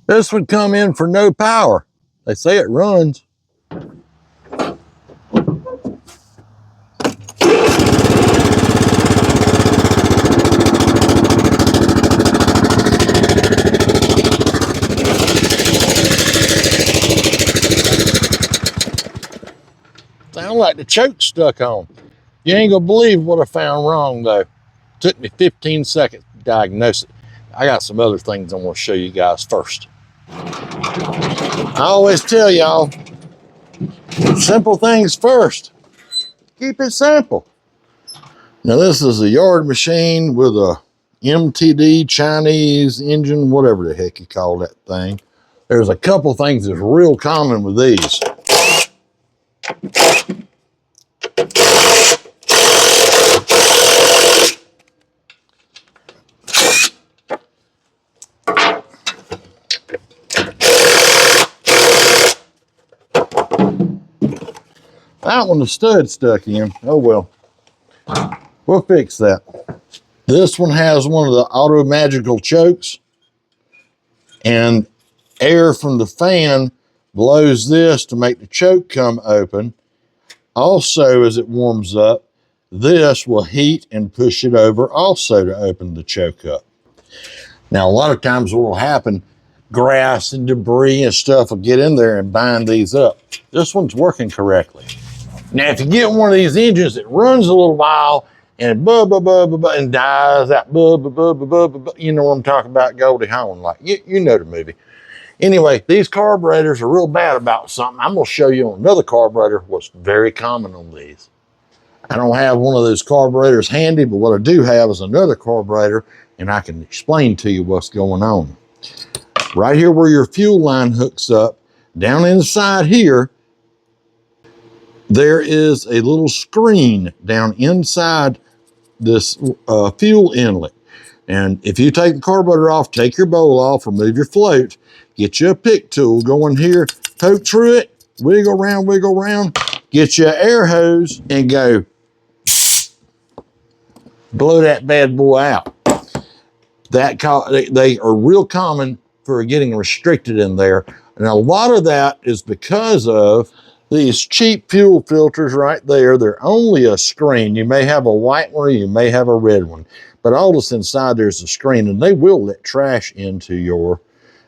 This would come in for no power. They say it runs. Sound like the choke stuck on. You ain't gonna believe what I found wrong though. Took me 15 seconds to diagnose it. I got some other things I want to show you guys first. I always tell y'all, simple things first. Keep it simple. Now this is a yard machine with a MTD Chinese engine, whatever the heck you call that thing. There's a couple things that's real common with these. That one, the stud stuck in. Oh well, we'll fix that. This one has one of the auto magical chokes, and air from the fan blows this to make the choke come open. Also, as it warms up, this will heat and push it over also to open the choke up. Now, a lot of times what will happen, grass and debris and stuff will get in there and bind these up. This one's working correctly. Now, if you get one of these engines that runs a little while and and dies out, you know what I'm talking about, Goldie Hawn, like, you know the movie. Anyway, these carburetors are real bad about something. I'm gonna show you on another carburetor what's very common on these. I don't have one of those carburetors handy, but what I do have is another carburetor, and I can explain to you what's going on. Right here where your fuel line hooks up, down inside here, there is a little screen down inside this fuel inlet. And if you take the carburetor off, take your bowl off, remove your float, get you a pick tool, go in here, poke through it, wiggle around, get you an air hose and go blow that bad boy out. They are real common for getting restricted in there. And a lot of that is because of these cheap fuel filters right there. They're only a screen. You may have a white one, or you may have a red one, but all that's inside there's a screen, and they will let trash into your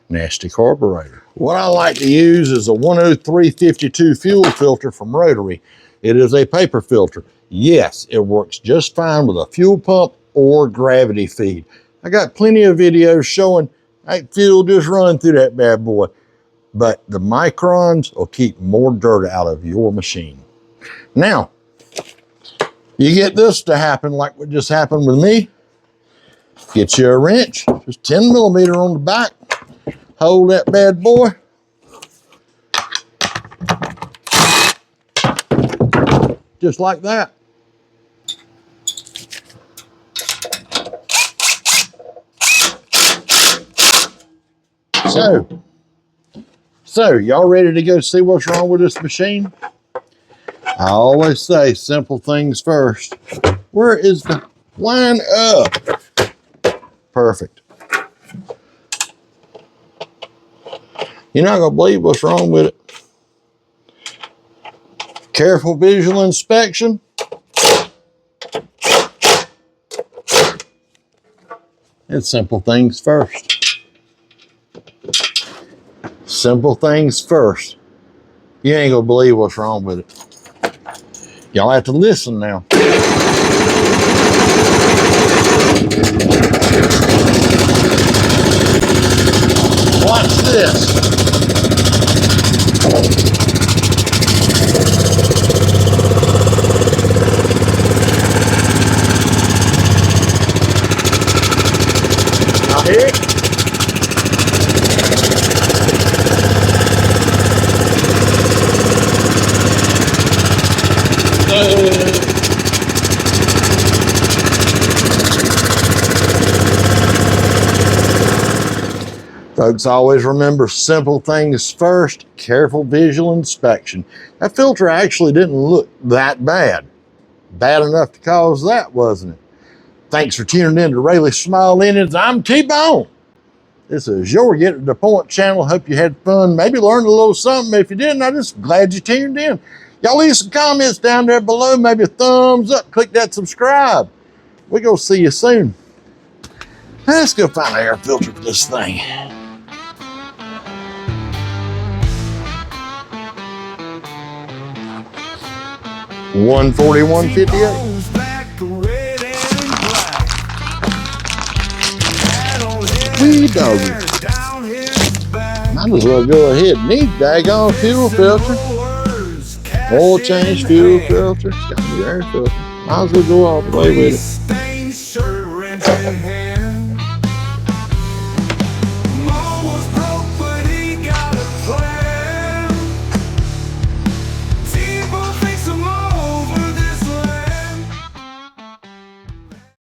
nasty carburetor. What I like to use is a 10352 fuel filter from Rotary. It is a paper filter. Yes, it works just fine with a fuel pump or gravity feed. I got plenty of videos showing that fuel just run through that bad boy. But the microns will keep more dirt out of your machine. Now, you get this to happen like what just happened with me. Get you a wrench, just 10 millimeter on the back. Hold that bad boy. Just like that. So y'all ready to go see what's wrong with this machine? I always say simple things first. Where is the line up? Perfect. You're not gonna believe what's wrong with it. Careful visual inspection. It's simple things first. Simple things first. You ain't gonna believe what's wrong with it. Y'all have to listen now. Watch this. Now here. Folks, always remember simple things first, careful visual inspection. That filter actually didn't look that bad. Bad enough to cause that, wasn't it? Thanks for tuning in to Raley Small Engines. I'm T-Bone. This is your Get to the Point channel. Hope you had fun. Maybe learned a little something. If you didn't, I'm just glad you tuned in. Y'all leave some comments down there below. Maybe a thumbs up. Click that subscribe. We're going to see you soon. Let's go find an air filter for this thing. $141.58. We doggy. Might as well go ahead and need daggone fuel filter. Oil change, fuel filter. It's got to be air filter. Might as well go all the way with it.